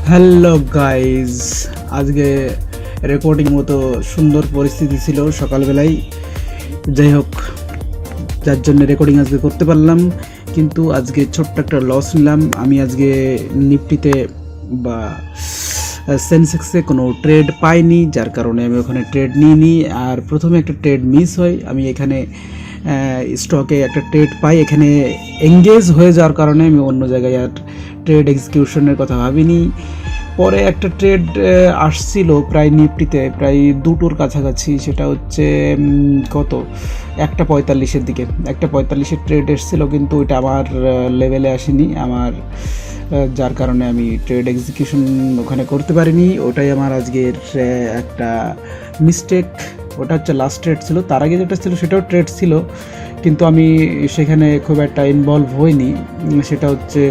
Hello guys, আজকে recording মতো সুন্দর পরিস্থিতি ছিল সকালবেলায়। যাই হোক, যার জন্য রেকর্ডিং আজকে করতে পারলাম, কিন্তু আজকে ছোট্ট একটা লস নিলাম। আমি আজকে নিফটিতে বা সেন্সেক্সে কোনো ট্রেড পাইনি, যার কারণে আমি ওখানে ট্রেড নিইনি। আর প্রথমে একটা ট্রেড মিস হয়, আমি এখানে স্টকে একটা ট্রেড পাই, এখানে এঙ্গেজ হয়ে যাওয়ার কারণে আমি অন্য জায়গায় আর ট্রেড এক্সিকিউশনের কথা ভাবিনি। পরে একটা ট্রেড আসছিল প্রায় নিফটিতে প্রায় দুটোর কাছাকাছি, সেটা হচ্ছে কত 1:45-এর দিকে 1:45-এর ট্রেড এসেছিলো, কিন্তু ওইটা আমার লেভেলে আসেনি আমার, যার কারণে আমি ট্রেড এক্সিকিউশন ওখানে করতে পারিনি। ওটাই আমার আজকের একটা মিস্টেক। ওটা হচ্ছে লাস্ট ট্রেড ছিল, তার আগে যেটা ছিল সেটাও ট্রেড ছিল, কিন্তু আমি সেখানে খুব একটা ইনভলভ হইনি। সেটা হচ্ছে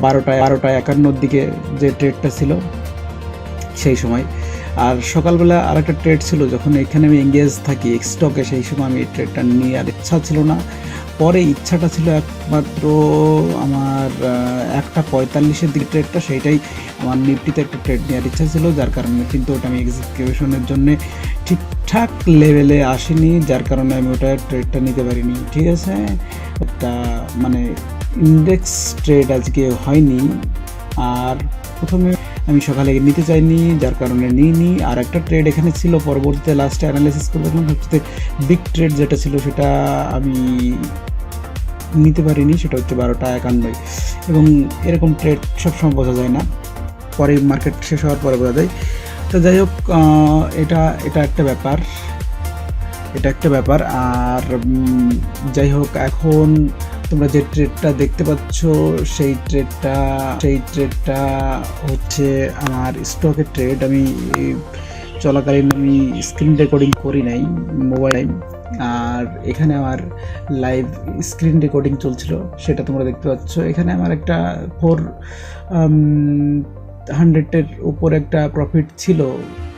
12:51 দিকে যে ট্রেডটা ছিল সেই সময়। আর সকালবেলা আর একটা ট্রেড ছিল, যখন এখানে আমি এঙ্গেজ থাকি স্টকে, সেই সময় আমি এই ট্রেডটা নিয়ে আর ইচ্ছা ছিল না। পরে ইচ্ছাটা ছিল একমাত্র আমার 1:45-এর দিকে ট্রেডটা, সেইটাই আমার নিফটিতে একটা ট্রেড নেওয়ার ইচ্ছা ছিল, যার কারণে কিন্তু ওটা আমি এক্সিকিউশনের জন্য ঠিকঠাক লেভেলে আসেনি, যার কারণে আমি ওটা ট্রেডটা নিতে পারিনি। ঠিক আছে, ওটা মানে ইন্ডেক্স ট্রেড আজকে হয়নি। আর প্রথমে আমি সকালে নিতে চাইনি, যার কারণে নিইনি। আর একটা ট্রেড এখানে ছিল, পরবর্তীতে লাস্টে অ্যানালাইসিস করে দেখলাম হচ্ছে বিগ ট্রেড যেটা ছিল সেটা আমি নিতে পারিনি, সেটা হচ্ছে 12:51। এবং এরকম ট্রেড সবসময় বোঝা যায় না, পরে মার্কেট শেষ হওয়ার পরে বোঝা যায়। তো যাই হোক, এটা একটা ব্যাপার। আর যাই হোক, এখন তোমরা যে ট্রেডটা দেখতে পাচ্ছ সেই ট্রেডটা হচ্ছে আমার স্টকের ট্রেড। আমি চলাকালীন আমি স্ক্রিন রেকর্ডিং করি নাই মোবাইল, আর এখানে আমার লাইভ স্ক্রিন রেকর্ডিং চলছিল, সেটা তোমরা দেখতে পাচ্ছ। এখানে আমার একটা 400-এর উপর একটা প্রফিট ছিল,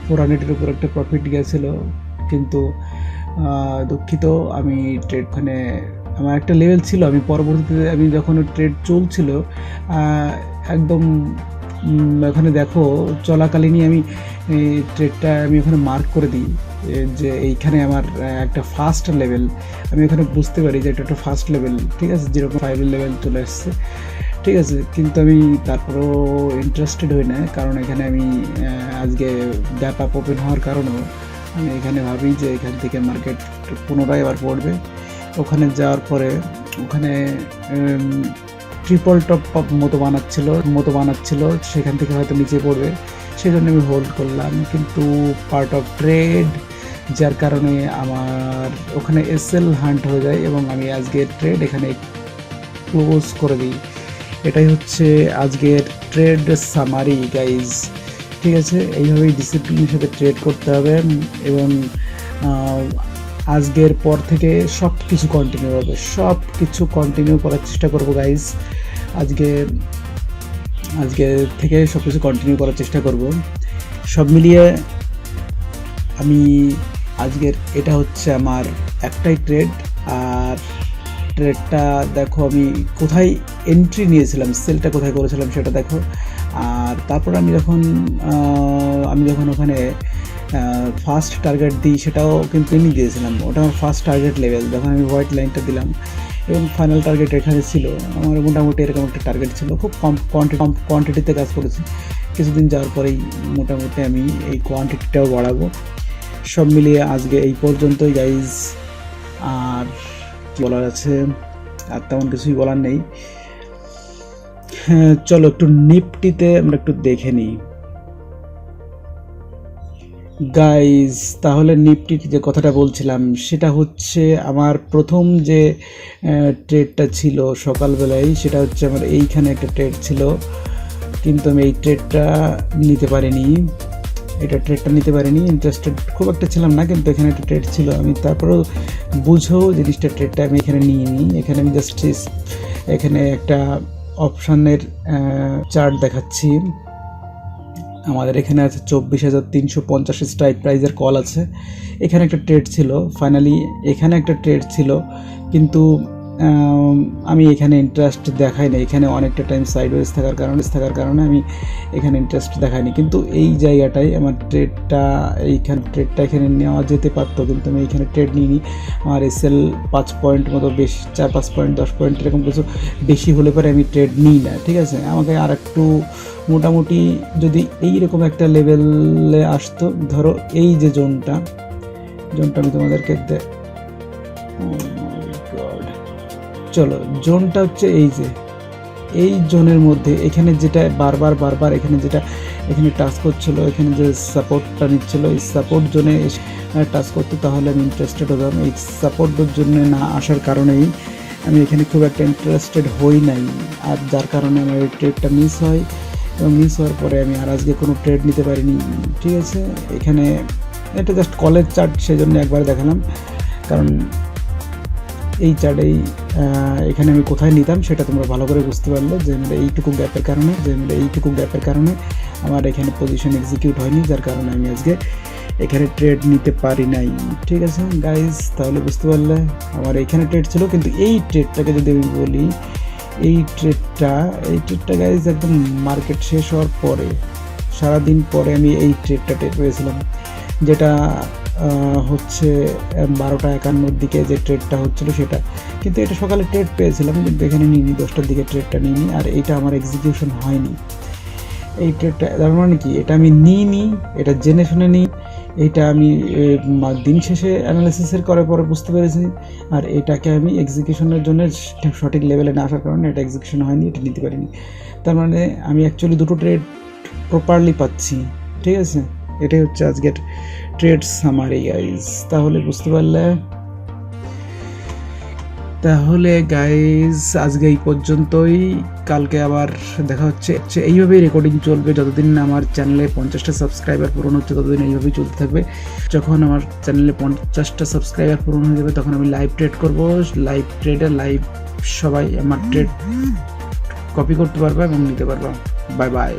400-এর উপর একটা প্রফিট গেছিলো, কিন্তু দুঃখিত, আমি ট্রেডখানে আমার একটা লেভেল ছিল, আমি পরবর্তীতে আমি যখন ট্রেড চলছিল একদম ওখানে দেখো চলাকালীনই আমি ট্রেডটা আমি ওখানে মার্ক করে দিই যে এইখানে আমার একটা ফার্স্ট লেভেল, আমি ওখানে বুঝতে পারি যে এটা একটা ফার্স্ট লেভেল। ঠিক আছে, 0.5-এর লেভেল চলে আসছে। ঠিক আছে, কিন্তু আমি তারপরেও ইন্টারেস্টেড হই না, কারণ এখানে আমি আজকে গ্যাপ আপ ওপেন হওয়ার কারণেও আমি এখানে ভাবি যে এখান থেকে মার্কেট পুনরায় আবার পড়বে। ওখানে যাওয়ার পরে ওখানে ট্রিপল টপ মতো বানাচ্ছিল, সেখান থেকে হয়তো নিচে পড়বে, সেই জন্য আমি হোল্ড করলাম। কিন্তু পার্ট অফ ট্রেড, যার কারণে আমার ওখানে এসএল হান্ট হয়ে যায় এবং আমি আজকের ট্রেড এখানে ক্লোজ করে দিই। এটাই হচ্ছে আজকের ট্রেড সামারি গাইজ। ঠিক আছে, এইভাবেই ডিসিপ্লিনের সাথে ট্রেড করতে হবে, এবং আজকের পর থেকে সব কিছু কন্টিনিউ হবে, সব কিছু কন্টিনিউ করার চেষ্টা করবো গাইজ। আজকে থেকে সব কিছু কন্টিনিউ করার চেষ্টা করব। সব মিলিয়ে আমি আজকের এটা হচ্ছে আমার একটাই ট্রেড। আর ট্রেডটা দেখো আমি কোথায় এন্ট্রি নিয়েছিলাম, সেলটা কোথায় করেছিলাম সেটা দেখো। আর তারপর আমি যখন ওখানে ফার্স্ট টার্গেট দিই, সেটাও কিন্তু এমনি দিয়েছিলাম, ওটা আমার ফার্স্ট টার্গেট লেভেল। যখন আমি হোয়াইট লাইনটা দিলাম এবং ফাইনাল টার্গেট এখানে ছিল, আমার মোটামুটি এরকম একটা টার্গেট ছিল, খুব কম কোয়ান্টিটিতে কাজ করেছি। কিছুদিন যাওয়ার পরেই মোটামুটি আমি এই কোয়ান্টিটিটাও বাড়াবো। সব মিলিয়ে আজকে এই পর্যন্তই গাইজ। আর কী বলার আছে, আর তেমন কিছুই বলার নেই। হ্যাঁ, চলো একটু নিফটিতে আমরা একটু দেখে নিই গাইজ। তাহলে নিফটির যে কথাটা বলছিলাম সেটা হচ্ছে আমার প্রথম যে ট্রেডটা ছিল সকালবেলায়, সেটা হচ্ছে আমার এইখানে একটা ট্রেড ছিল, কিন্তু আমি এই ট্রেডটা নিতে পারিনি। ইন্টারেস্টেড খুব একটা ছিলাম না, কিন্তু এখানে একটা ট্রেড ছিল, আমি তারপরেও বুঝেও ট্রেডটা আমি এখানে নিয়ে নিই। এখানে আমি জাস্ট এখানে একটা অপশানের চার্ট দেখাচ্ছি। আমাদের এখানে আছে 24,350 স্ট্রাইক প্রাইজের কল আছে। এখানে একটা ট্রেড ছিল, ফাইনালি এখানে একটা ট্রেড ছিল, কিন্তু আমি এখানে ইন্টারেস্ট দেখাই না, এখানে অনেকটা টাইম সাইডওয়েজ থাকার কারণে আমি এখানে ইন্টারেস্ট দেখাইনি। কিন্তু এই জায়গাটায় আমার ট্রেডটা এখানে নেওয়া যেতে পারতো, কিন্তু আমি এখানে ট্রেড নিইনি। আমার এসএল 5 পয়েন্ট মতো বেশি, 4-5 পয়েন্ট 10 পয়েন্ট এরকম কিছু বেশি হলে পরে আমি ট্রেড নিই না, ঠিক আছে। আমাকে আর একটু মোটামুটি যদি এইরকম একটা লেভেলে আসতো, ধরো এই যে জোনটা আমি তোমাদেরকে চলো, জোনটা হচ্ছে এই জোনের মধ্যে এখানে যেটা বারবার এখানে টাচ করছিল, এখানে যে সাপোর্টটা নিচ্ছিল, এই সাপোর্ট জোনে টাচ করতো, তাহলে আমি ইন্টারেস্টেড হতাম। এই সাপোর্টের জন্য না আসার কারণেই আমি এখানে খুব একটা ইন্টারেস্টেড হই নাই, আর যার কারণে আমার এই ট্রেডটা মিস হয়, এবং মিস হওয়ার পরে আমি আর আজকে কোনো ট্রেড নিতে পারিনি, ঠিক আছে। এখানে এটা জাস্ট কলেজ চার্ট, সেই জন্য একবার দেখালাম, কারণ এই চার্টেই এখানে আমি কোথায় নিতাম সেটা তোমরা ভালো করে বুঝতে পারলে, যে মানে এইটুকু গ্যাপের কারণে আমার এখানে পজিশন এক্সিকিউট হয়নি, যার কারণে আমি আজকে এখানে ট্রেড নিতে পারি নাই, ঠিক আছে গাইজ। তাহলে বুঝতে পারলে আমার এখানে ট্রেড ছিল, কিন্তু এই ট্রেডটাকে যদি আমি বলি, এই ট্রেডটা গাইজ একদম মার্কেট শেষ হওয়ার পরে, সারাদিন পরে আমি এই ট্রেডটা পেয়েছিলাম, যেটা হচ্ছে 12:51 দিকে যে ট্রেডটা হচ্ছিল সেটা। কিন্তু এটা সকালে ট্রেড পেয়েছিলাম, কিন্তু এখানে নিইনি, 10টার দিকে ট্রেডটা নিইনি, আর এইটা আমার এক্সিকিউশন হয়নি। এই ট্রেডটা তার মানে কি, এটা আমি নিইনি, এটা জেনে শুনে নিই, এইটা আমি দিন শেষে অ্যানালিসিসের পরে বুঝতে পেরেছি, আর এটাকে আমি এক্সিকিউশনের জন্য সঠিক লেভেলে না আসার কারণে এটা এক্সিকিউশন হয়নি, এটা নিতে পারিনি। তার মানে আমি অ্যাকচুয়ালি দুটো ট্রেড প্রপারলি পাচ্ছি, ঠিক আছে। এটাই হচ্ছে আজকের ট্রেড সামারি গাইজ। তাহলে বুঝতে পারলে, গাইজ আজকে এই পর্যন্তই, কালকে আবার দেখা হচ্ছে। এইভাবেই রেকর্ডিং চলবে যতদিন না আমার চ্যানেলে 50টা সাবস্ক্রাইবার পূরণ হচ্ছে, ততদিন এইভাবেই চলতে থাকবে। যখন আমার চ্যানেলে 50টা সাবস্ক্রাইবার পূরণ হয়ে যাবে, তখন আমি লাইভ ট্রেড করবো। লাইভ সবাই আমার ট্রেড কপি করতে পারবে এবং নিতে পারবে। Bye bye.